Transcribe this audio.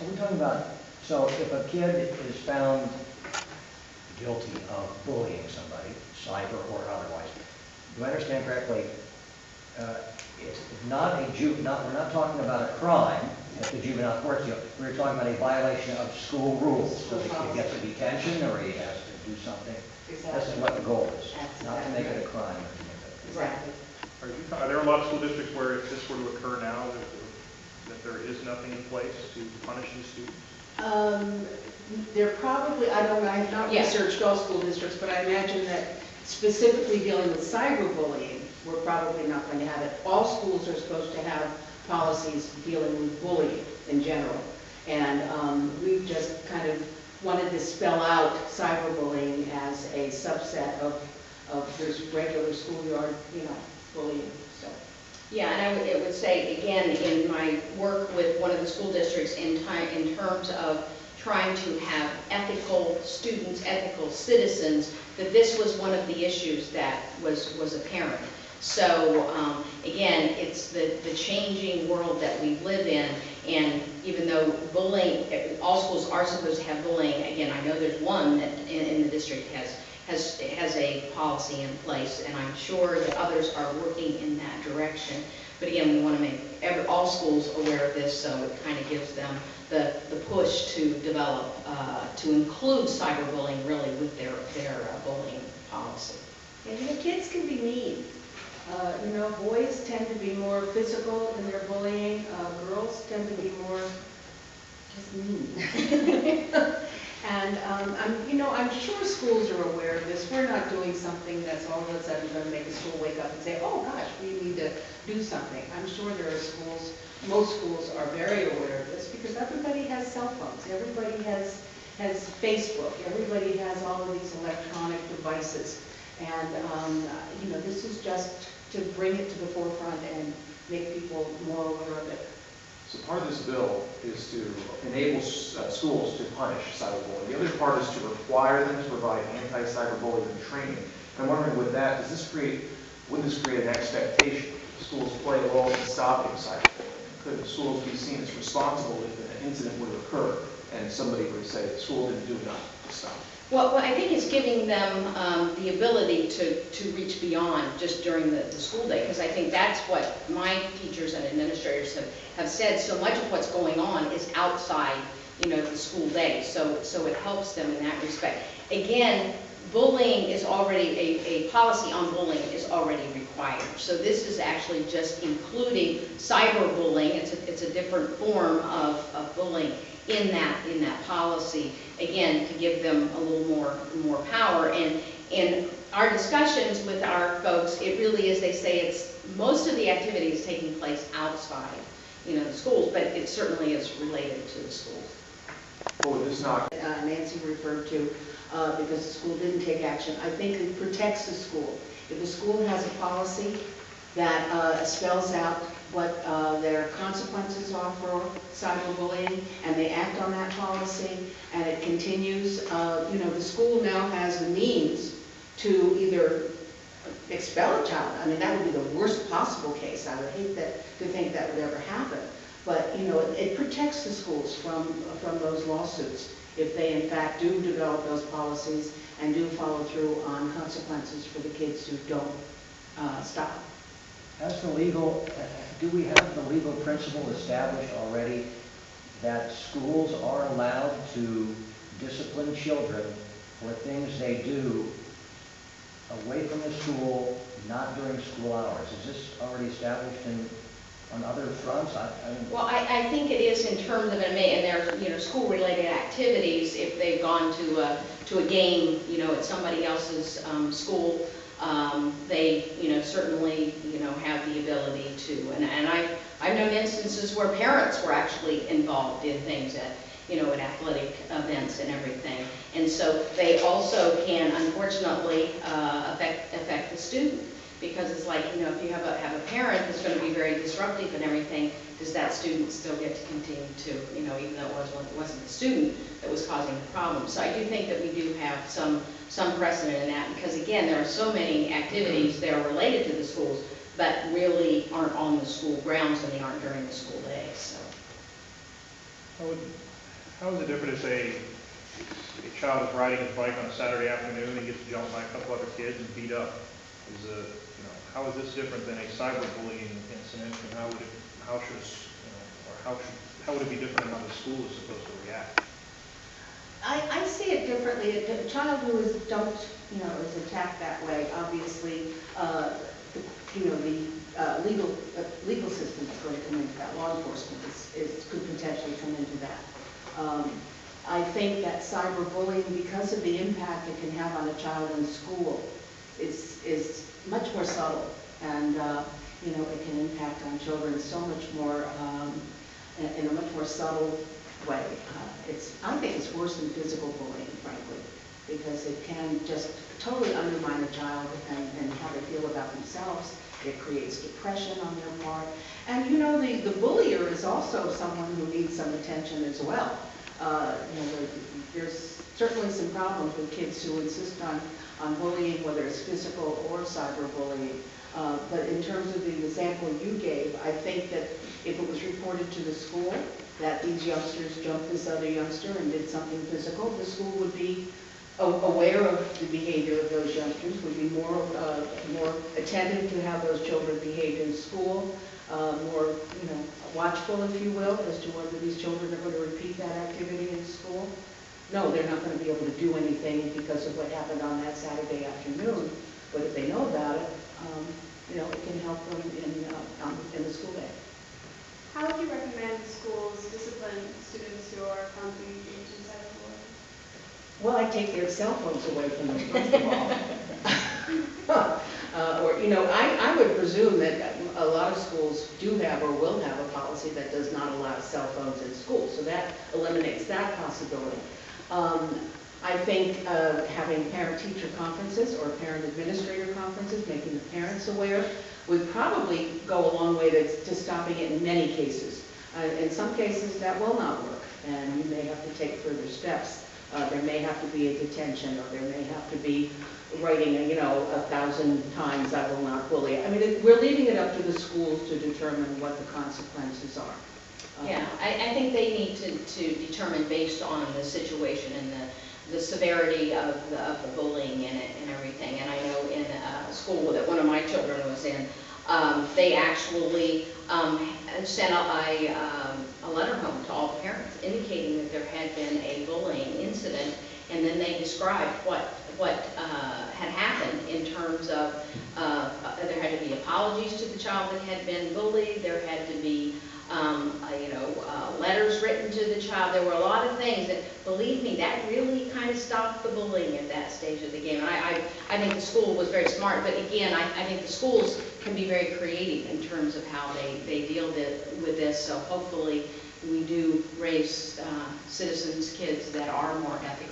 Are we talking about, so if a kid is found guilty of bullying somebody, cyber or otherwise, do I understand correctly, it's not a we're not talking about a crime at the juvenile court, we're talking about a violation of school rules. So the kid gets a detention or he has to do something. Exactly. This is what the goal is, That's not to make it a crime. Exactly. Are there a lot of school districts where if this were to occur now, that there is nothing in place to punish these students? There probably, I have not researched all school districts, but I imagine that specifically dealing with cyberbullying, we're probably not going to have it. All schools are supposed to have policies dealing with bullying in general. And we've just kind of wanted to spell out cyberbullying as a subset of this regular schoolyard, bullying. So. Yeah, and I would say, again, in my work with one of the school districts in terms of trying to have ethical students, ethical citizens, that this was one of the issues that was apparent. So again, it's the changing world that we live in, and even though bullying, all schools are supposed to have bullying, again, I know there's one that in the district has a policy in place, and I'm sure that others are working in that direction. But again, we want to make all schools aware of this, so it kind of gives them the push to develop, to include cyberbullying really with their bullying policy. And kids can be mean. Boys tend to be more physical in their bullying. Girls tend to be more just mean. And I'm sure schools are aware of this. We're not doing something that's all of a sudden going to make a school wake up and say, oh gosh, we need to do something. I'm sure there are schools, most schools are very aware of this because everybody has cell phones. Everybody has Facebook. Everybody has all of these electronic devices. And, this is just to bring it to the forefront and make people more aware of it. So part of this bill is to enable schools to punish cyberbullying. The other part is to require them to provide anti-cyberbullying training. And I'm wondering, wouldn't this create an expectation that schools play a role in stopping cyberbullying? Could schools be seen as responsible if an incident were to occur and somebody would say the school didn't do enough to stop it? Well, I think it's giving them the ability to reach beyond just during the school day, because I think that's what my teachers and administrators have said. So much of what's going on is outside, the school day. So it helps them in that respect. Again, bullying is already, a policy on bullying is already required. So this is actually just including cyberbullying. It's a different form of bullying in that policy, again, to give them a little more power. And in our discussions with our folks, it really is, they say it's most of the activity is taking place outside, the schools, but it certainly is related to the schools. Well, it is not. Nancy referred to because the school didn't take action. I think it protects the school. If the school has a policy that spells out what their consequences are for cyberbullying, and they act on that policy, and it continues, the school now has the means to either expel a child. I mean, that would be the worst possible case. I would hate to think that would ever happen. But, it protects the schools from those lawsuits if they, in fact, do develop those policies and do follow through on consequences for the kids who don't stop. As the legal, do we have the legal principle established already that schools are allowed to discipline children for things they do away from the school, not during school hours? Is this already established on other fronts? Well, I think it is in terms of, and their school-related activities. If they've gone to a game, at somebody else's school, they certainly have the ability to. And I've known instances where parents were actually involved in things at athletic events and everything. And so they also can, unfortunately, affect the student. Because it's like, if you have a parent that's going to be very disruptive and everything, does that student still get to continue to, even though it wasn't the student that was causing the problem. So I do think that we do have some precedent in that, because again, there are so many activities that are related to the schools, but really aren't on the school grounds and they aren't during the school day. So. How is it different to say a child is riding his bike on a Saturday afternoon and gets jumped by a couple other kids and beat up? How is this different than a cyberbullying incident, and how would it be different in how the school is supposed to react? I see it differently. A child who is attacked that way, obviously, the legal system is going to come into that. Law enforcement could potentially come into that. I think that cyberbullying, because of the impact it can have on a child in school, is much more subtle, and it can impact on children so much more in a much more subtle way. I think it's worse than physical bullying, frankly, because it can just totally undermine a child and how they feel about themselves. It creates depression on their part. And the bullier is also someone who needs some attention as well. There's certainly some problems with kids who insist on bullying, whether it's physical or cyberbullying. But in terms of the example you gave, I think that if it was reported to the school that these youngsters jumped this other youngster and did something physical, the school would be aware of the behavior of those youngsters, would be more attentive to how those children behaved in school, more watchful, if you will, as to whether these children are going to repeat that activity in school. No, they're not going to be able to do anything because of what happened on that Saturday afternoon. But if they know about it, it can help them in the school day. How would you recommend schools discipline students who are found to be engaged in cyberbullying? Well, I take their cell phones away from them, first of all. I would presume that a lot of schools do have or will have a policy that does not allow cell phones in school, so that eliminates that possibility. I think having parent-teacher conferences or parent-administrator conferences, making the parents aware, would probably go a long way to stopping it in many cases. In some cases, that will not work, and you may have to take further steps. There may have to be a detention, or there may have to be writing, 1,000 times, "I will not bully." I mean, we're leaving it up to the schools to determine what the consequences are. Yeah, I think they need to determine based on the situation and the severity of the bullying and everything. And I know in a school that one of my children was in, they actually sent a letter home to all the parents indicating that there had been a bullying incident, and then they described what had happened in terms of there had to be apologies to the child that had been bullied, there had to be letters written to the child. There were a lot of things that, believe me, that really kind of stopped the bullying at that stage of the game. And I think the school was very smart, but again, I think the schools can be very creative in terms of how they deal with this. So hopefully we do raise citizens, kids that are more ethical